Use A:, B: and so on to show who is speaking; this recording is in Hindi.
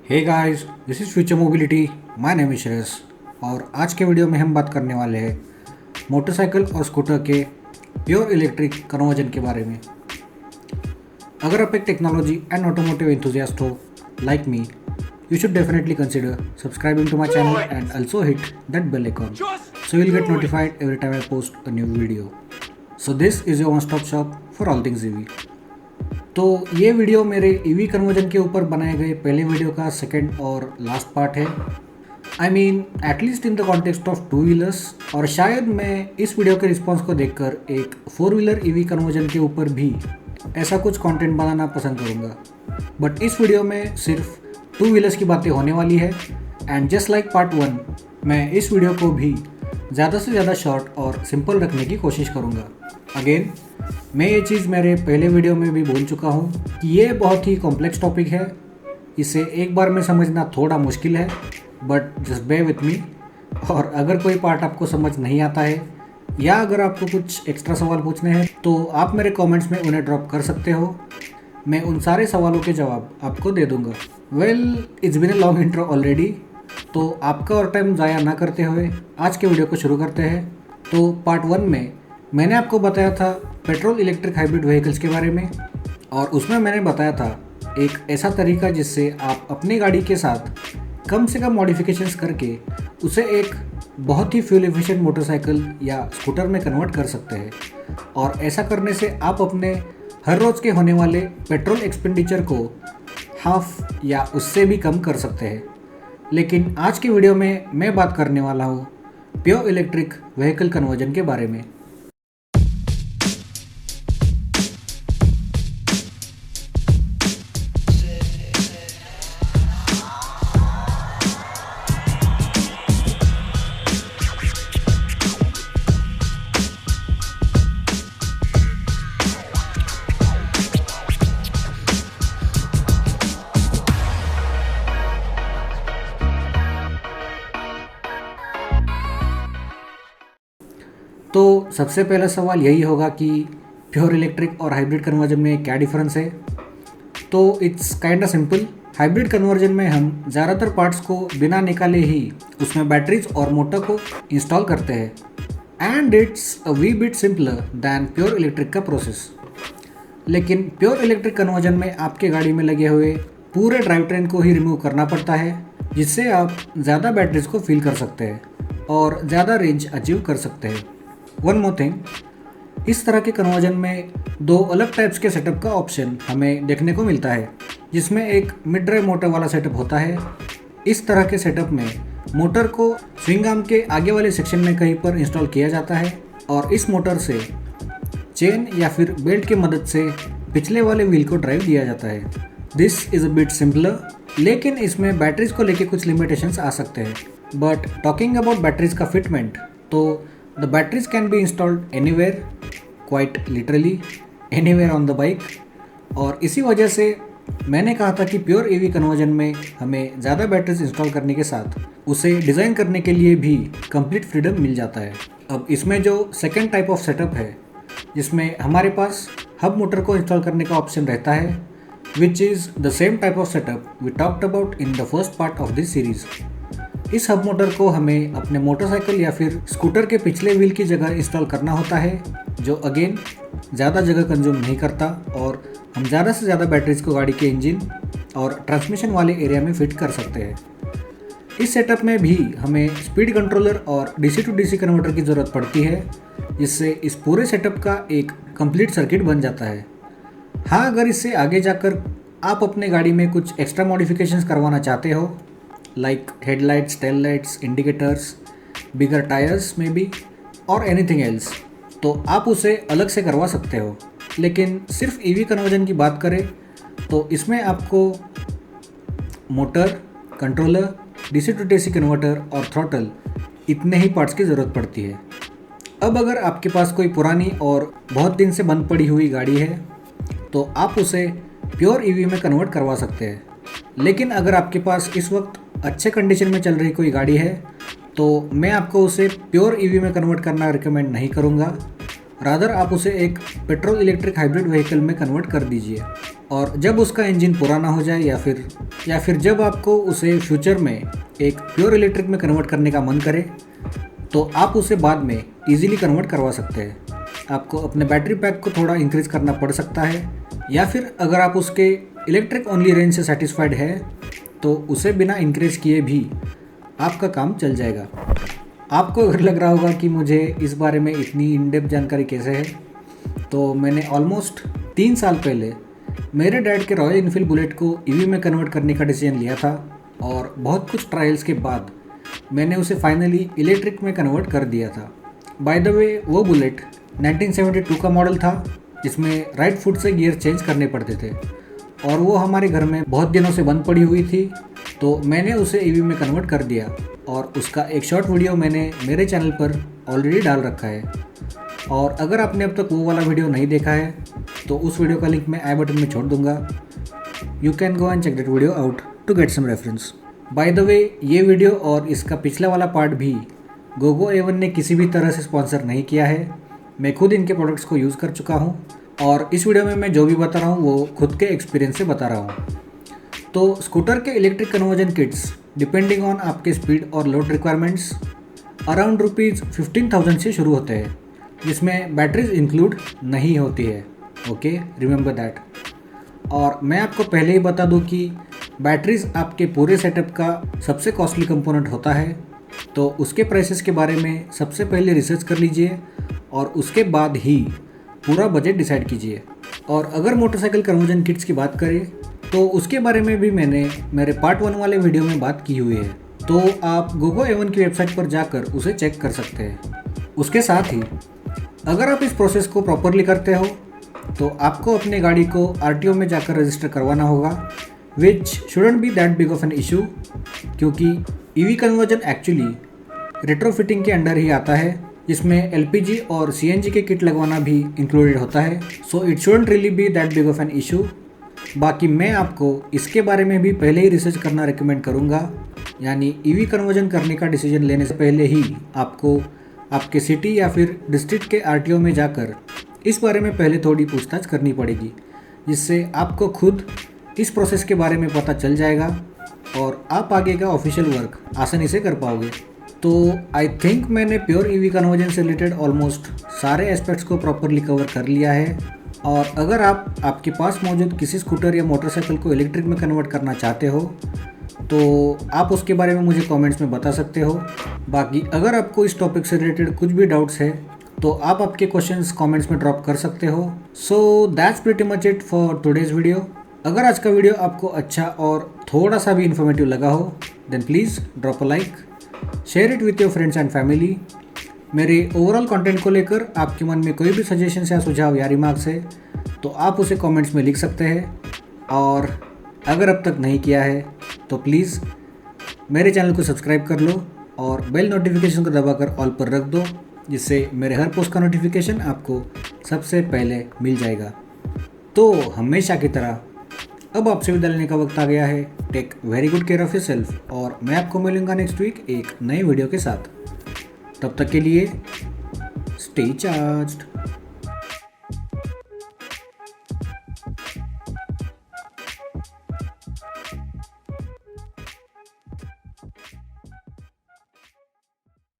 A: Hey guys, this is future mobility. My name is Shreyas और आज के वीडियो में हम बात करने वाले हैं मोटरसाइकिल और स्कूटर के प्योर इलेक्ट्रिक कन्वर्जन के बारे में। अगर आप एक टेक्नोलॉजी एंड ऑटोमोटिव एंथुसियास्ट हो like me, you should definitely consider subscribing to my channel and also hit that bell icon so you'll get notified every time I post a new video. So this is your one stop shop for all things EV. तो ये वीडियो मेरे ईवी कन्वर्जन के ऊपर बनाए गए पहले वीडियो का सेकंड और लास्ट पार्ट है। I mean at least in the context of two wheelers, और शायद मैं इस वीडियो के रिस्पॉन्स को देखकर एक फोर व्हीलर ईवी कन्वर्जन के ऊपर भी ऐसा कुछ कंटेंट बनाना पसंद करूँगा। बट इस वीडियो में सिर्फ टू व्हीलर्स की बातें होने वाली है एंड जस्ट लाइक पार्ट 1 मैं इस वीडियो को भी ज़्यादा से ज़्यादा शॉर्ट और सिंपल रखने की कोशिश करूँगा। अगेन मैं ये चीज़ मेरे पहले वीडियो में भी बोल चुका हूँ कि ये बहुत ही कॉम्प्लेक्स टॉपिक है, इसे एक बार में समझना थोड़ा मुश्किल है, but just bear with me. और अगर कोई पार्ट आपको समझ नहीं आता है या अगर आपको कुछ एक्स्ट्रा सवाल पूछने हैं तो आप मेरे कमेंट्स में उन्हें ड्रॉप कर सकते हो। मैं उन सारे सवालों के जवाब आपको दे दूँगा। Well, it's been a long intro already, तो आपका और टाइम ज़ाया ना करते हुए आज के वीडियो को शुरू करते हैं। तो पार्ट 1 में मैंने आपको बताया था पेट्रोल इलेक्ट्रिक हाइब्रिड व्हीकल्स के बारे में, और उसमें मैंने बताया था एक ऐसा तरीका जिससे आप अपनी गाड़ी के साथ कम से कम मॉडिफिकेशंस करके उसे एक बहुत ही फ्यूल एफिशिएंट मोटरसाइकिल या स्कूटर में कन्वर्ट कर सकते हैं। और ऐसा करने से आप अपने हर रोज़ के होने वाले पेट्रोल एक्सपेंडिचर को हाफ या उससे भी कम कर सकते हैं। लेकिन आज की वीडियो में मैं बात करने वाला हूँ प्योर इलेक्ट्रिक व्हीकल कन्वर्जन के बारे में। तो सबसे पहला सवाल यही होगा कि प्योर इलेक्ट्रिक और हाइब्रिड कन्वर्जन में क्या डिफरेंस है। तो it's kind of simple. Hybrid conversion में हम ज़्यादातर पार्ट्स को बिना निकाले ही उसमें बैटरीज और मोटर को इंस्टॉल करते हैं and it's a wee bit simpler than pure electric का प्रोसेस। लेकिन प्योर इलेक्ट्रिक कन्वर्जन में आपके गाड़ी में लगे हुए पूरे ड्राइव ट्रेन को ही रिमूव करना पड़ता है, जिससे आप ज़्यादा बैटरीज को फिल कर सकते हैं और ज़्यादा रेंज अचीव कर सकते हैं। वन मोर थिंग, इस तरह के कन्वर्जन में दो अलग टाइप्स के सेटअप का ऑप्शन हमें देखने को मिलता है, जिसमें एक मिड ड्राइव मोटर वाला सेटअप होता है। इस तरह के सेटअप में मोटर को स्विंग आर्म के आगे वाले सेक्शन में कहीं पर इंस्टॉल किया जाता है और इस मोटर से चेन या फिर बेल्ट की मदद से पिछले वाले व्हील को ड्राइव दिया जाता है। This is a bit simpler, लेकिन इसमें बैटरीज को लेके कुछ लिमिटेशंस आ सकते हैं। बट टॉकिंग अबाउट बैटरीज का फिटमेंट, तो the batteries can be installed anywhere, quite literally anywhere on the bike। और इसी वजह से मैंने कहा था कि प्योर ईवी कन्वर्जन में हमें ज़्यादा बैटरीज इंस्टॉल करने के साथ उसे डिज़ाइन करने के लिए भी कंप्लीट फ्रीडम मिल जाता है। अब इसमें जो सेकेंड टाइप ऑफ सेटअप है, जिसमें हमारे पास हब मोटर को इंस्टॉल करने का ऑप्शन रहता है, which is the same type of setup we talked about in the first part of this series. इस हब मोटर को हमें अपने मोटरसाइकिल या फिर स्कूटर के पिछले व्हील की जगह इंस्टॉल करना होता है, जो अगेन ज़्यादा जगह कंज्यूम नहीं करता और हम ज़्यादा से ज़्यादा बैटरीज को गाड़ी के इंजन और ट्रांसमिशन वाले एरिया में फिट कर सकते हैं। इस सेटअप में भी हमें स्पीड कंट्रोलर और डीसी टू डीसी कन्वर्टर की ज़रूरत पड़ती है, जिससे इस पूरे सेटअप का एक कंप्लीट सर्किट बन जाता है। हाँ, अगर इससे आगे जाकर आप अपने गाड़ी में कुछ एक्स्ट्रा मॉडिफिकेशंस करवाना चाहते हो, like headlights, tail lights, indicators, bigger tyres में बी और एनीथिंग एल्स, तो आप उसे अलग से करवा सकते हो। लेकिन सिर्फ ईवी कन्वर्जन की बात करें तो इसमें आपको motor, controller, DC to DC converter और थ्रॉटल, इतने ही पार्ट्स की ज़रूरत पड़ती है। अब अगर आपके पास कोई पुरानी और बहुत दिन से बंद पड़ी हुई गाड़ी है तो आप उसे प्योर ईवी में कन्वर्ट करवा सकते हैं। लेकिन अगर आपके पास इस वक्त अच्छे कंडीशन में चल रही कोई गाड़ी है तो मैं आपको उसे प्योर ईवी में कन्वर्ट करना रिकमेंड नहीं करूँगा। रादर आप उसे एक पेट्रोल इलेक्ट्रिक हाइब्रिड व्हीकल में कन्वर्ट कर दीजिए। और जब उसका इंजन पुराना हो जाए या फिर जब आपको उसे फ्यूचर में एक प्योर इलेक्ट्रिक में कन्वर्ट करने का मन करे, तो आप उसे बाद में इजीली कन्वर्ट करवा सकते हैं। आपको अपने बैटरी पैक को थोड़ा इंक्रीज करना पड़ सकता है, या फिर अगर आप उसके इलेक्ट्रिक ओनली रेंज से सेटिस्फाइड है तो उसे बिना इंक्रीज किए भी आपका काम चल जाएगा। आपको अगर लग रहा होगा कि मुझे इस बारे में इतनी इन डेप्थ जानकारी कैसे है, तो मैंने ऑलमोस्ट 3 साल पहले मेरे डैड के रॉयल इनफील्ड बुलेट को ईवी में कन्वर्ट करने का डिसीजन लिया था, और बहुत कुछ ट्रायल्स के बाद मैंने उसे फाइनली इलेक्ट्रिक में कन्वर्ट कर दिया था। बाय द वे, वो बुलेट 1972 का मॉडल था, जिसमें राइट फुट से गियर चेंज करने पड़ते थे, और वो हमारे घर में बहुत दिनों से बंद पड़ी हुई थी, तो मैंने उसे ईवी में कन्वर्ट कर दिया, और उसका एक शॉर्ट वीडियो मैंने मेरे चैनल पर ऑलरेडी डाल रखा है। और अगर आपने अब तक वो वाला वीडियो नहीं देखा है तो उस वीडियो का लिंक मैं आई बटन में छोड़ दूंगा। You can go and check that video out to get some reference. By the way, ये वीडियो और इसका पिछला वाला पार्ट भी गोगो A1 ने किसी भी तरह से स्पॉन्सर नहीं किया है। मैं खुद इनके प्रोडक्ट्स को यूज़ कर चुका हूँ, और इस वीडियो में मैं जो भी बता रहा हूँ वो खुद के एक्सपीरियंस से बता रहा हूँ। तो स्कूटर के electric conversion kits depending on आपके स्पीड और लोड रिक्वायरमेंट्स अराउंड ₹15,000 से शुरू होते हैं, जिसमें बैटरीज इंक्लूड नहीं होती है। Okay, remember that. और मैं आपको पहले ही बता दूं कि बैटरीज आपके पूरे सेटअप का सबसे कॉस्टली कंपोनेंट होता है, तो उसके प्राइसेस के बारे में सबसे पहले रिसर्च कर लीजिए और उसके बाद ही पूरा बजट डिसाइड कीजिए। और अगर मोटरसाइकिल कन्वर्जन किट्स की बात करें तो उसके बारे में भी मैंने मेरे पार्ट 1 वाले वीडियो में बात की हुई है, तो आप गोगो A1 की वेबसाइट पर जाकर उसे चेक कर सकते हैं। उसके साथ ही अगर आप इस प्रोसेस को प्रॉपरली करते हो तो आपको अपने गाड़ी को RTO में जाकर रजिस्टर करवाना होगा, which shouldn't be that big of an issue, क्योंकि EV कन्वर्जन एक्चुअली रेट्रोफिटिंग के अंडर ही आता है, जिसमें LPG और CNG के किट लगवाना भी इंक्लूडेड होता है। So it shouldn't really be that big of an issue. बाकी मैं आपको इसके बारे में भी पहले ही रिसर्च करना रिकमेंड करूँगा, यानी EV कन्वर्जन करने का डिसीजन लेने से पहले ही आपको आपके सिटी या फिर डिस्ट्रिक्ट के RTO में जाकर इस बारे में पहले थोड़ी पूछताछ करनी पड़ेगी, जिससे आपको खुद इस प्रोसेस के बारे में पता चल जाएगा और आप आगे का ऑफिशियल वर्क आसानी से कर पाओगे। तो आई थिंक मैंने प्योर EV कन्वर्जन से रिलेटेड ऑलमोस्ट सारे एस्पेक्ट्स को प्रॉपरली कवर कर लिया है। और अगर आप आपके पास मौजूद किसी स्कूटर या मोटरसाइकिल को इलेक्ट्रिक में कन्वर्ट करना चाहते हो तो आप उसके बारे में मुझे कमेंट्स में बता सकते हो। बाकी अगर आपको इस टॉपिक से रिलेटेड कुछ भी डाउट्स है तो आप आपके क्वेश्चंस कमेंट्स में ड्रॉप कर सकते हो। So that's pretty much it for today's video. अगर आज का वीडियो आपको अच्छा और थोड़ा सा भी इन्फॉर्मेटिव लगा हो then please drop a like, share it with your friends and family. मेरे ओवरऑल कंटेंट को लेकर आपके मन में कोई भी सजेशंस या सुझाव या रिमार्क्स है तो आप उसे कमेंट्स में लिख सकते हैं। और अगर अब तक नहीं किया है तो प्लीज़ मेरे चैनल को सब्सक्राइब कर लो और बेल नोटिफिकेशन को दबाकर ऑल पर रख दो, जिससे मेरे हर पोस्ट का नोटिफिकेशन आपको सबसे पहले मिल जाएगा। तो हमेशा की तरह अब आपसे विदा लेने का वक्त आ गया है। Take very good care of yourself, और मैं आपको मिलूंगा नेक्स्ट वीक एक नए वीडियो के साथ। तब तक के लिए स्टे चार्ज्ड।